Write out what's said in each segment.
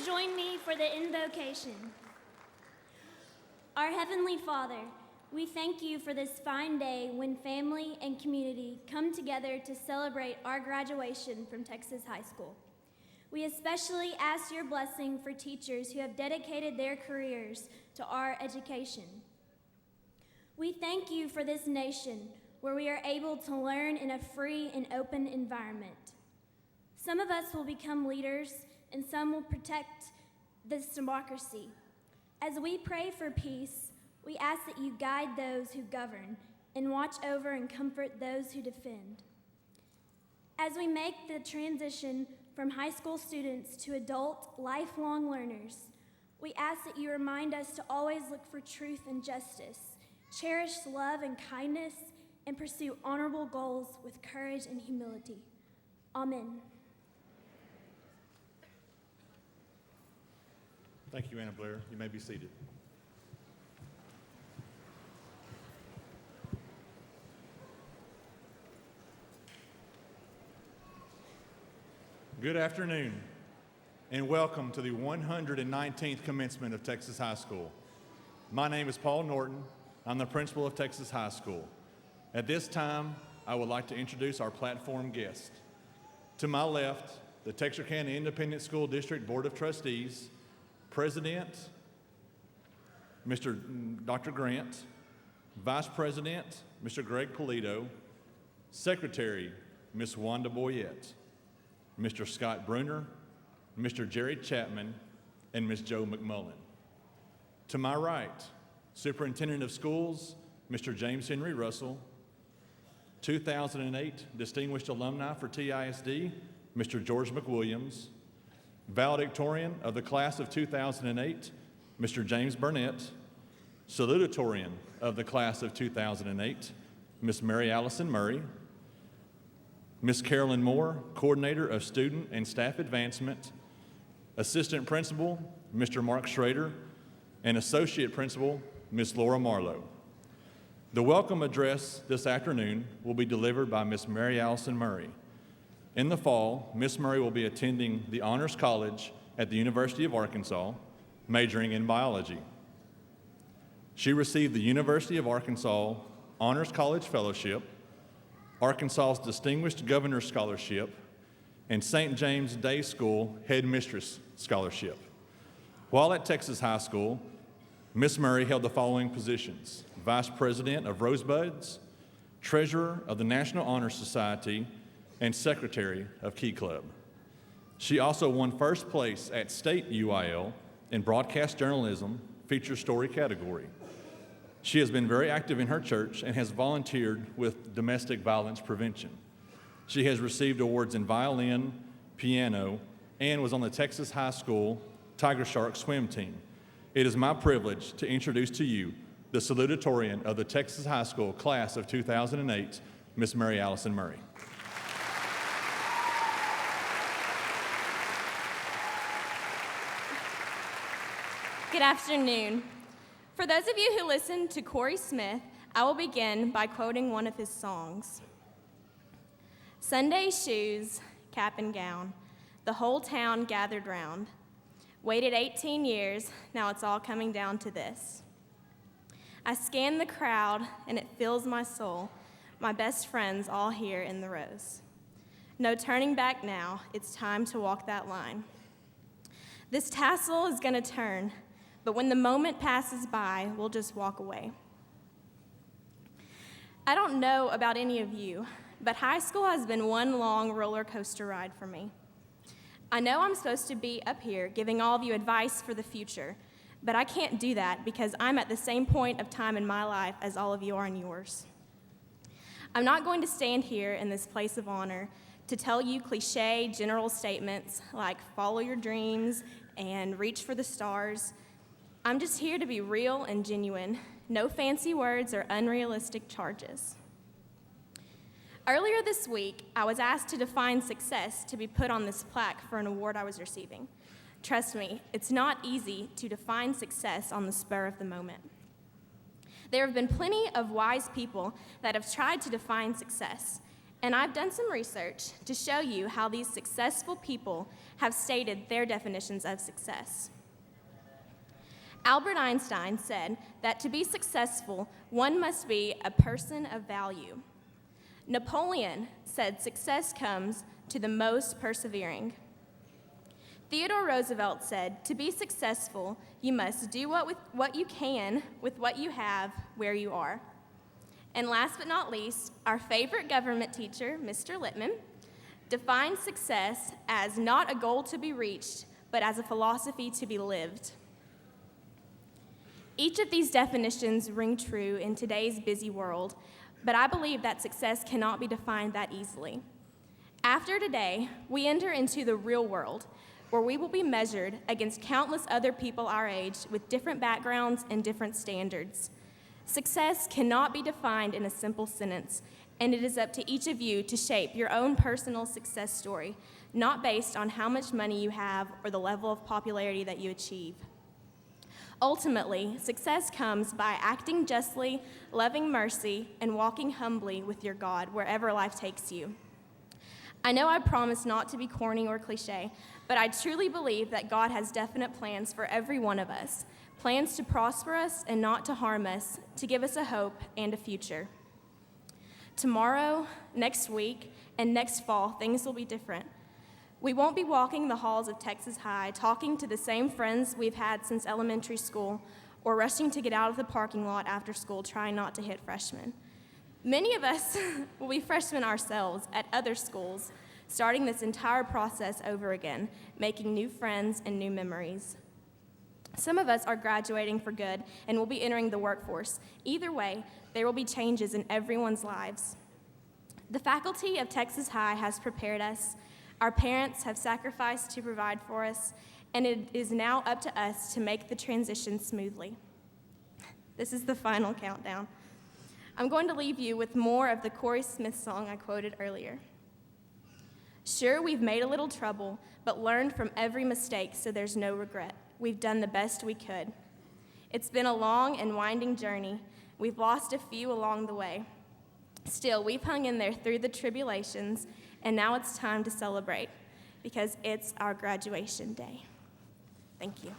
Please join me for the invocation. Our Heavenly Father, we thank you for this fine day when family and community come together to celebrate our graduation from Texas High School. We especially ask your blessing for teachers who have dedicated their careers to our education. We thank you for this nation where we are able to learn in a free and open environment. Some of us will become leaders and some will protect this democracy. As we pray for peace, we ask that you guide those who govern and watch over and comfort those who defend. As we make the transition from high school students to adult, lifelong learners, we ask that you remind us to always look for truth and justice, cherish love and kindness, and pursue honorable goals with courage and humility. Amen. Thank you, Anna Blair. You may be seated. Good afternoon, and welcome to the 119th commencement of Texas High School. My name is Paul Norton. I'm the principal of Texas High School. At this time, I would like to introduce our platform guest. To my left, the Texarkana Independent School District Board of Trustees, President, Dr. Grant, Vice President, Mr. Greg Polito, Secretary, Ms. Wanda Boyette, Mr. Scott Bruner, Mr. Jerry Chapman, and Ms. Joe McMullen. To my right, Superintendent of Schools, Mr. James Henry Russell, 2008 Distinguished Alumni for TISD, Mr. George McWilliams, Valedictorian of the Class of 2008, Mr. James Burnett, Salutatorian of the Class of 2008, Ms. Mary Allison Murray, Ms. Carolyn Moore, Coordinator of Student and Staff Advancement, Assistant Principal, Mr. Mark Schrader, and Associate Principal, Ms. Laura Marlowe. The welcome address this afternoon will be delivered by Ms. Mary Allison Murray. In the fall, Ms. Murray will be attending the Honors College at the University of Arkansas, majoring in biology. She received the University of Arkansas Honors College Fellowship, Arkansas's Distinguished Governor Scholarship, and St. James Day School Headmistress Scholarship. While at Texas High School, Ms. Murray held the following positions: Vice President of Rosebuds, Treasurer of the National Honor Society, and Secretary of Key Club. She also won first place at State UIL in Broadcast Journalism Feature Story category. She has been very active in her church and has volunteered with domestic violence prevention. She has received awards in violin, piano, and was on the Texas High School Tiger Shark swim team. It is my privilege to introduce to you the salutatorian of the Texas High School Class of 2008, Ms. Mary Allison Murray. Good afternoon. For those of you who listen to Corey Smith, I will begin by quoting one of his songs. Sunday shoes, cap and gown, the whole town gathered round. Waited 18 years, now it's all coming down to this. I scan the crowd and it fills my soul, my best friends all here in the rows. No turning back now, it's time to walk that line. This tassel is gonna turn, but when the moment passes by, we'll just walk away. I don't know about any of you, but high school has been one long roller coaster ride for me. I know I'm supposed to be up here giving all of you advice for the future, but I can't do that because I'm at the same point of time in my life as all of you are in yours. I'm not going to stand here in this place of honor to tell you cliche general statements like follow your dreams and reach for the stars. I'm just here to be real and genuine. No fancy words or unrealistic charges. Earlier this week, I was asked to define success to be put on this plaque for an award I was receiving. Trust me, it's not easy to define success on the spur of the moment. There have been plenty of wise people that have tried to define success, And I've done some research to show you how these successful people have stated their definitions of success. Albert Einstein said that to be successful, one must be a person of value. Napoleon said success comes to the most persevering. Theodore Roosevelt said, to be successful, you must do what you can with what you have where you are. And last but not least, our favorite government teacher, Mr. Littman, defined success as not a goal to be reached, but as a philosophy to be lived. Each of these definitions ring true in today's busy world, but I believe that success cannot be defined that easily. After today, we enter into the real world, where we will be measured against countless other people our age with different backgrounds and different standards. Success cannot be defined in a simple sentence, and it is up to each of you to shape your own personal success story, not based on how much money you have or the level of popularity that you achieve. Ultimately, success comes by acting justly, loving mercy, and walking humbly with your God wherever life takes you. I know I promise not to be corny or cliche, but I truly believe that God has definite plans for every one of us, plans to prosper us and not to harm us, to give us a hope and a future. Tomorrow, next week, and next fall, things will be different. We won't be walking the halls of Texas High, talking to the same friends we've had since elementary school, or rushing to get out of the parking lot after school trying not to hit freshmen. Many of us will be freshmen ourselves at other schools, starting this entire process over again, making new friends and new memories. Some of us are graduating for good and will be entering the workforce. Either way, there will be changes in everyone's lives. The faculty of Texas High has prepared us. Our parents have sacrificed to provide for us, and it is now up to us to make the transition smoothly. This is the final countdown. I'm going to leave you with more of the Corey Smith song I quoted earlier. Sure, we've made a little trouble, but learned from every mistake, so there's no regret. We've done the best we could. It's been a long and winding journey. We've lost a few along the way. Still, we've hung in there through the tribulations, and now it's time to celebrate because it's our graduation day. Thank you.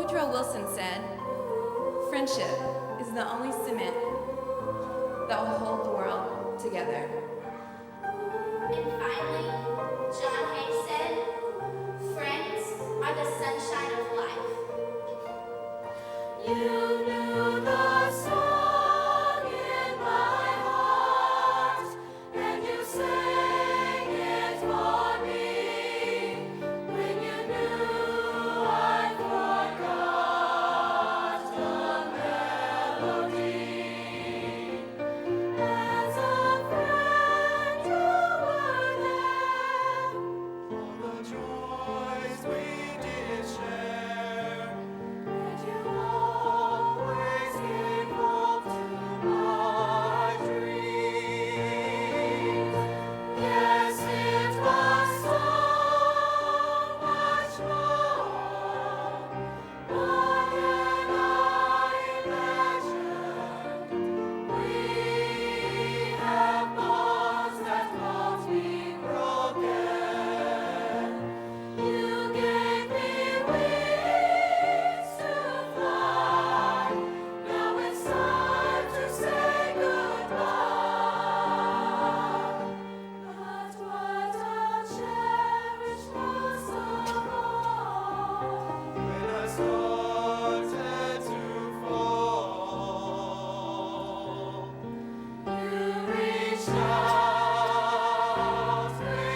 Woodrow Wilson said, "Friendship is the only cement that will hold the world together." And finally, John Hay said, friends are the sunshine of life. You knew the song in my heart, and you sang it for me. When you knew I forgot the melody. As a friend you were there, all the joys we did share, and you always gave hope to my dreams. Yes, it was so much more than I imagined. We have bonds that won't be broken. You gave me wings to fly. Now it's time to say goodbye. But what I'll cherish most of all, when I started to fall, you reached out with your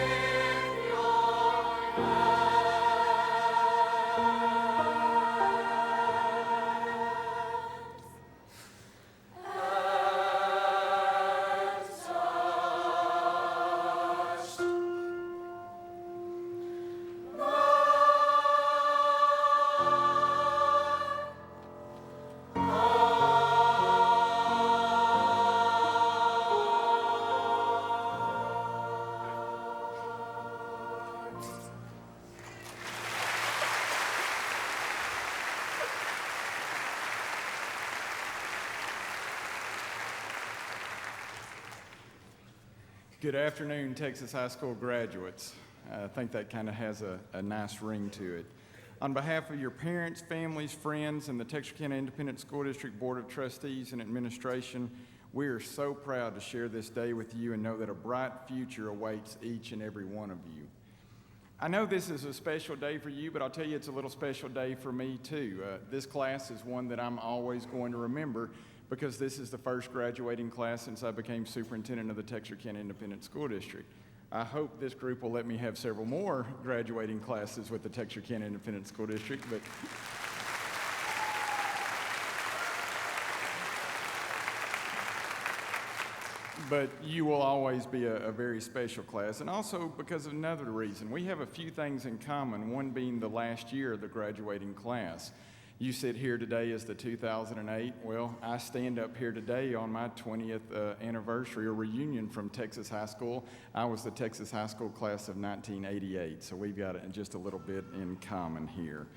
Good afternoon, Texas High School graduates. I think that kind of has a nice ring to it. On behalf of your parents, families, friends, and the Texarkana Independent School District Board of Trustees and Administration, we are so proud to share this day with you and know that a bright future awaits each and every one of you. I know this is a special day for you, but I'll tell you it's a little special day for me too. This class is one that I'm always going to remember because this is the first graduating class since I became superintendent of the Texarkana Independent School District. I hope this group will let me have several more graduating classes with the Texarkana Independent School District, but you will always be a very special class. And also because of another reason, we have a few things in common, one being the last year of the graduating class. You sit here today as the 2008. Well, I stand up here today on my 20th anniversary or reunion from Texas High School. I was the Texas High School class of 1988, so we've got just a little bit in common here.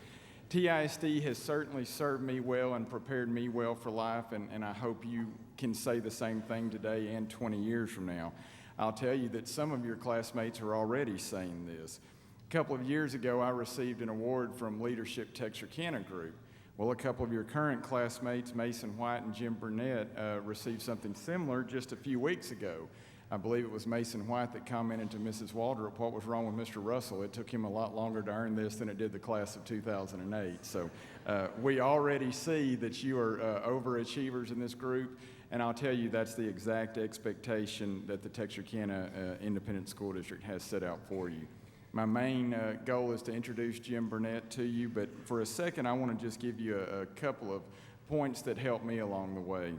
TISD has certainly served me well and prepared me well for life, and I hope you can say the same thing today and 20 years from now. I'll tell you that some of your classmates are already saying this. A couple of years ago, I received an award from Leadership Texarkana Group. Well, a couple of your current classmates, Mason White and Jim Burnett, received something similar just a few weeks ago. I believe it was Mason White that commented to Mrs. Waldrop what was wrong with Mr. Russell. It took him a lot longer to earn this than it did the class of 2008. So we already see that you are overachievers in this group, and I'll tell you that's the exact expectation that the Texarkana Independent School District has set out for you. My main goal is to introduce Jim Burnett to you, but for a second I want to just give you a couple of points that helped me along the way.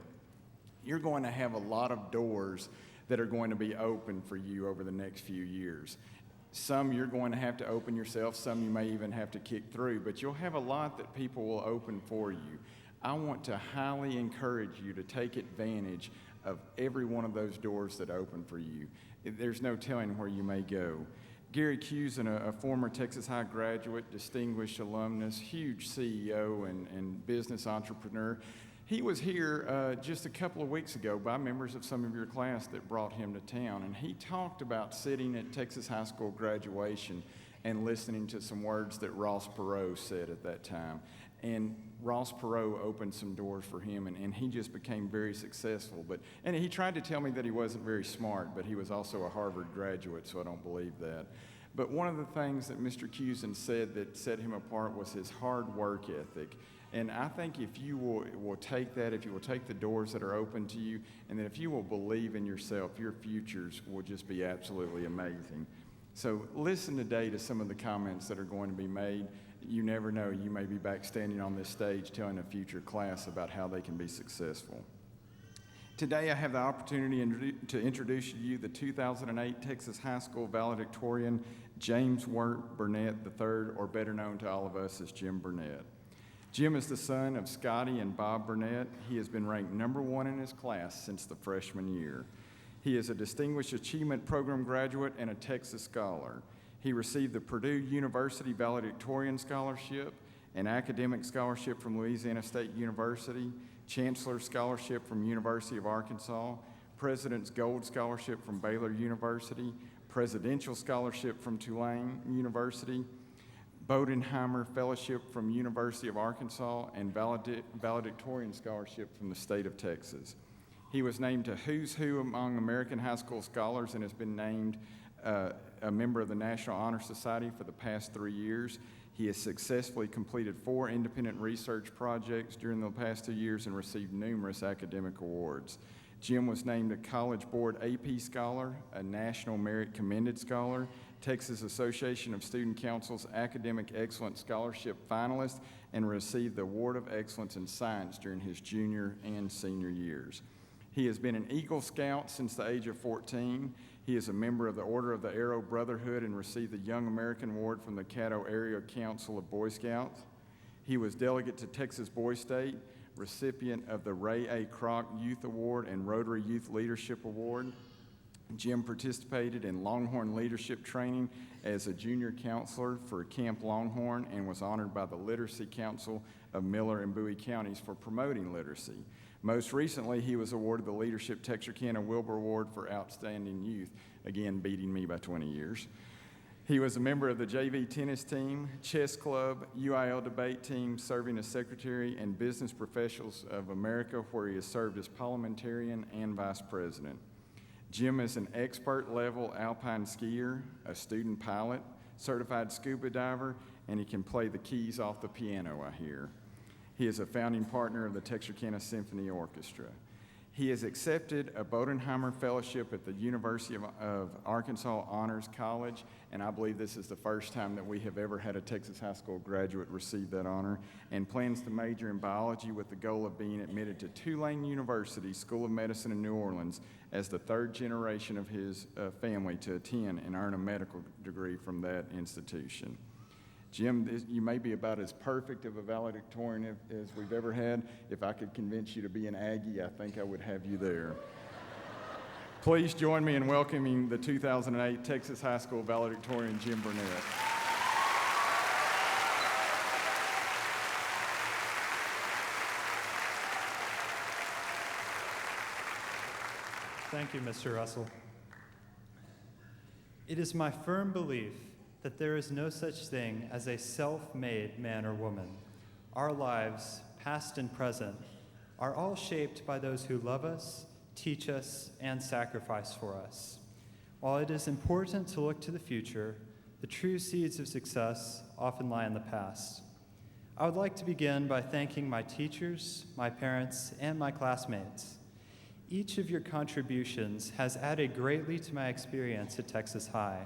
You're going to have a lot of doors that are going to be open for you over the next few years. Some you're going to have to open yourself, some you may even have to kick through, but you'll have a lot that people will open for you. I want to highly encourage you to take advantage of every one of those doors that open for you. There's no telling where you may go. Gary Cusin, a former Texas High graduate, distinguished alumnus, huge CEO and business entrepreneur, he was here just a couple of weeks ago by members of some of your class that brought him to town, and he talked about sitting at Texas High School graduation and listening to some words that Ross Perot said at that time. And Ross Perot opened some doors for him, and he just became very successful. And he tried to tell me that he wasn't very smart, but he was also a Harvard graduate, so I don't believe that. But one of the things that Mr. Cusin said that set him apart was his hard work ethic. And I think if you will take that, if you will take the doors that are open to you, and then if you will believe in yourself, your futures will just be absolutely amazing. So listen today to some of the comments that are going to be made. You never know, you may be back standing on this stage telling a future class about how they can be successful. Today I have the opportunity to introduce to you the 2008 Texas High School valedictorian, James Wirt Burnett III, or better known to all of us as Jim Burnett. Jim is the son of Scotty and Bob Burnett. He has been ranked #1 in his class since the freshman year. He is a Distinguished Achievement Program graduate and a Texas Scholar. He received the Purdue University Valedictorian Scholarship, an Academic Scholarship from Louisiana State University, Chancellor Scholarship from University of Arkansas, President's Gold Scholarship from Baylor University, Presidential Scholarship from Tulane University, Bodenheimer Fellowship from University of Arkansas, and Valedictorian Scholarship from the state of Texas. He was named to Who's Who among American high school scholars and has been named a member of the National Honor Society for the past 3 years. He has successfully completed 4 independent research projects during the past 2 years and received numerous academic awards. Jim was named a College Board AP Scholar, a National Merit Commended Scholar, Texas Association of Student Council's Academic Excellence Scholarship finalist, and received the Award of Excellence in Science during his junior and senior years. He has been an Eagle Scout since the age of 14. He is a member of the Order of the Arrow Brotherhood and received the Young American Award from the Caddo Area Council of Boy Scouts. He was delegate to Texas Boy State, recipient of the Ray A. Kroc Youth Award and Rotary Youth Leadership Award. Jim participated in Longhorn leadership training as a junior counselor for Camp Longhorn and was honored by the Literacy Council of Miller and Bowie counties for promoting literacy. Most recently, he was awarded the Leadership Texarkana Wilbur Award for Outstanding Youth, again beating me by 20 years. He was a member of the JV tennis team, chess club, UIL debate team, serving as secretary, and Business Professionals of America, where he has served as parliamentarian and vice president. Jim is an expert-level alpine skier, a student pilot, certified scuba diver, and he can play the keys off the piano, I hear. He is a founding partner of the Texarkana Symphony Orchestra. He has accepted a Bodenheimer Fellowship at the University of Arkansas Honors College, and I believe this is the first time that we have ever had a Texas high school graduate receive that honor, and plans to major in biology with the goal of being admitted to Tulane University School of Medicine in New Orleans as the 3rd generation of his family to attend and earn a medical degree from that institution. Jim, you may be about as perfect of a valedictorian as we've ever had. If I could convince you to be an Aggie, I think I would have you there. Please join me in welcoming the 2008 Texas High School valedictorian, Jim Burnett. Thank you, Mr. Russell. It is my firm belief that there is no such thing as a self-made man or woman. Our lives, past and present, are all shaped by those who love us, teach us, and sacrifice for us. While it is important to look to the future, the true seeds of success often lie in the past. I would like to begin by thanking my teachers, my parents, and my classmates. Each of your contributions has added greatly to my experience at Texas High.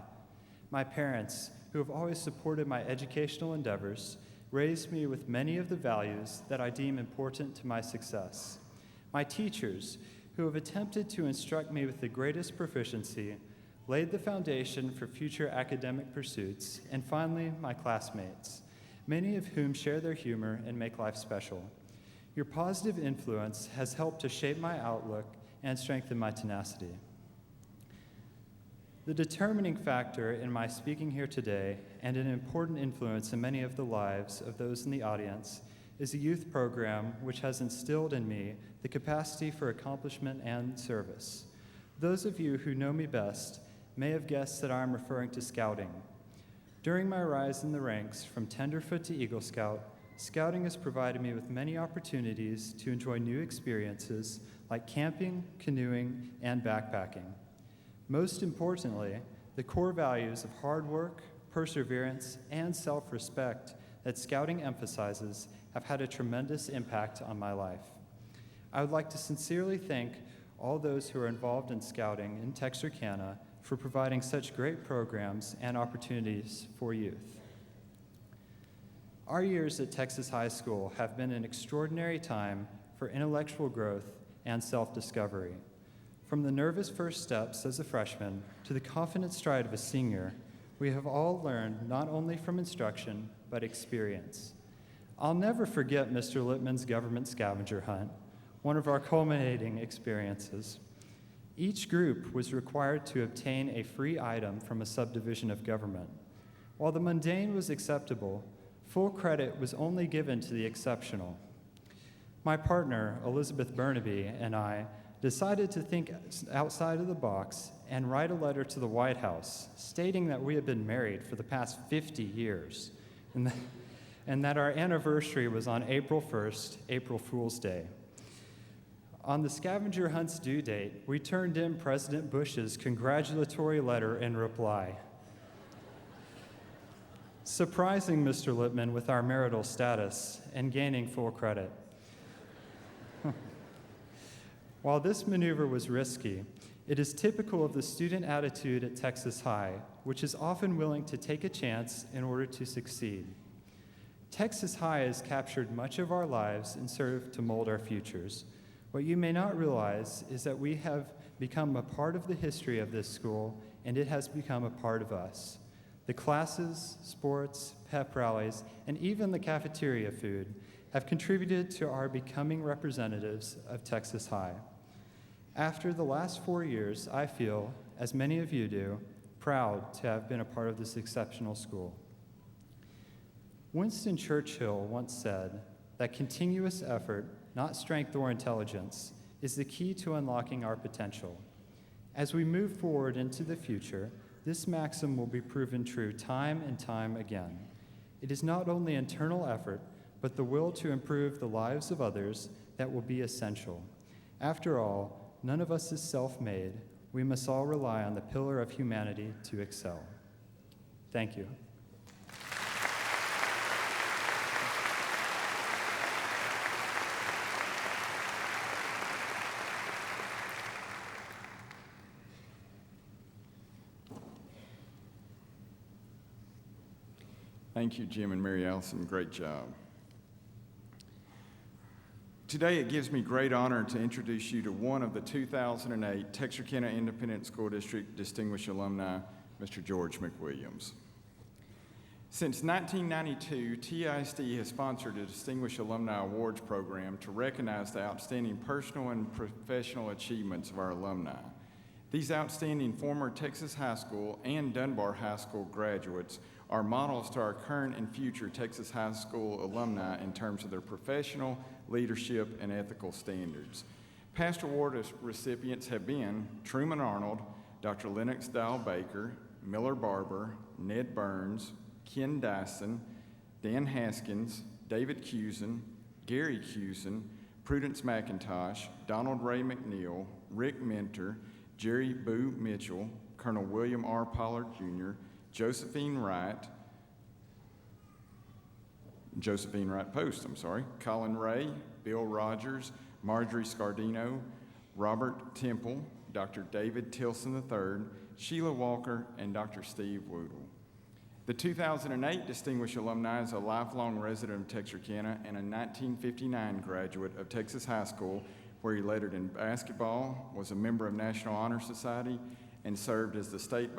My parents, who have always supported my educational endeavors, raised me with many of the values that I deem important to my success. My teachers, who have attempted to instruct me with the greatest proficiency, laid the foundation for future academic pursuits. And finally, my classmates, many of whom share their humor and make life special. Your positive influence has helped to shape my outlook and strengthen my tenacity. The determining factor in my speaking here today, and an important influence in many of the lives of those in the audience, is a youth program which has instilled in me the capacity for accomplishment and service. Those of you who know me best may have guessed that I am referring to scouting. During my rise in the ranks from tenderfoot to Eagle Scout, Scouting has provided me with many opportunities to enjoy new experiences like camping, canoeing, and backpacking. Most importantly, the core values of hard work, perseverance, and self-respect that Scouting emphasizes have had a tremendous impact on my life. I would like to sincerely thank all those who are involved in Scouting in Texarkana for providing such great programs and opportunities for youth. Our years at Texas High School have been an extraordinary time for intellectual growth and self-discovery. From the nervous first steps as a freshman to the confident stride of a senior, we have all learned not only from instruction, but experience. I'll never forget Mr. Littman's government scavenger hunt, one of our culminating experiences. Each group was required to obtain a free item from a subdivision of government. While the mundane was acceptable, full credit was only given to the exceptional. My partner, Elizabeth Burnaby, and I decided to think outside of the box and write a letter to the White House stating that we had been married for the past 50 years and that our anniversary was on April 1st, April Fool's Day. On the scavenger hunt's due date, we turned in President Bush's congratulatory letter in reply, surprising Mr. Littman with our marital status and gaining full credit. While this maneuver was risky, it is typical of the student attitude at Texas High, which is often willing to take a chance in order to succeed. Texas High has captured much of our lives and served to mold our futures. What you may not realize is that we have become a part of the history of this school, and it has become a part of us. The classes, sports, pep rallies, and even the cafeteria food have contributed to our becoming representatives of Texas High. After the last 4 years, I feel, as many of you do, proud to have been a part of this exceptional school. Winston Churchill once said that continuous effort, not strength or intelligence, is the key to unlocking our potential. As we move forward into the future, this maxim will be proven true time and time again. It is not only internal effort, but the will to improve the lives of others that will be essential. After all, none of us is self-made. We must all rely on the pillar of humanity to excel. Thank you. Thank you, Jim and Mary Allison. Great job. Today, it gives me great honor to introduce you to one of the 2008 Texarkana Independent School District Distinguished Alumni, Mr. George McWilliams. Since 1992, TISD has sponsored a Distinguished Alumni Awards program to recognize the outstanding personal and professional achievements of our alumni. These outstanding former Texas High School and Dunbar High School graduates are models to our current and future Texas High School alumni in terms of their professional, leadership, and ethical standards. Past award recipients have been Truman Arnold, Dr. Lennox Dial Baker, Miller Barber, Ned Burns, Ken Dyson, Dan Haskins, David Cusin, Gary Cusin, Prudence McIntosh, Donald Ray McNeil, Rick Minter, Jerry Boo Mitchell, Colonel William R. Pollard Jr., Josephine Wright Post, Colin Ray, Bill Rogers, Marjorie Scardino, Robert Temple, Dr. David Tilson III, Sheila Walker, and Dr. Steve Woodle. The 2008 Distinguished Alumni is a lifelong resident of Texarkana and a 1959 graduate of Texas High School, where he lettered in basketball, was a member of National Honor Society, and served as the state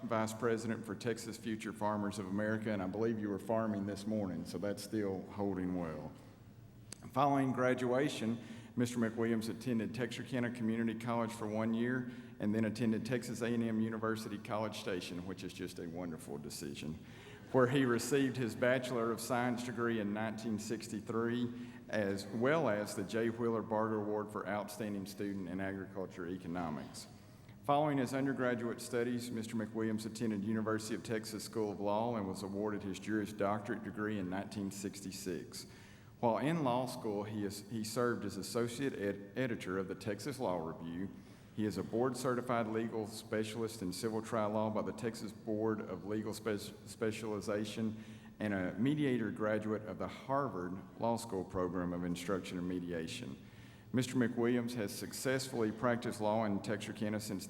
vice president for Texas Future Farmers of America, and I believe you were farming this morning, so that's still holding well. Following graduation, Mr. McWilliams attended Texarkana Community College for 1 year and then attended Texas A&M University College Station, which is just a wonderful decision, where he received his Bachelor of Science degree in 1963, as well as the J. Wheeler Barger Award for Outstanding Student in Agriculture Economics. Following his undergraduate studies, Mr. McWilliams attended University of Texas School of Law and was awarded his Juris Doctorate degree in 1966. While in law school, he served as associate editor of the Texas Law Review. He is a board-certified legal specialist in civil trial law by the Texas Board of Legal Specialization and a mediator graduate of the Harvard Law School Program of Instruction and Mediation. Mr. McWilliams has successfully practiced law in Texarkana since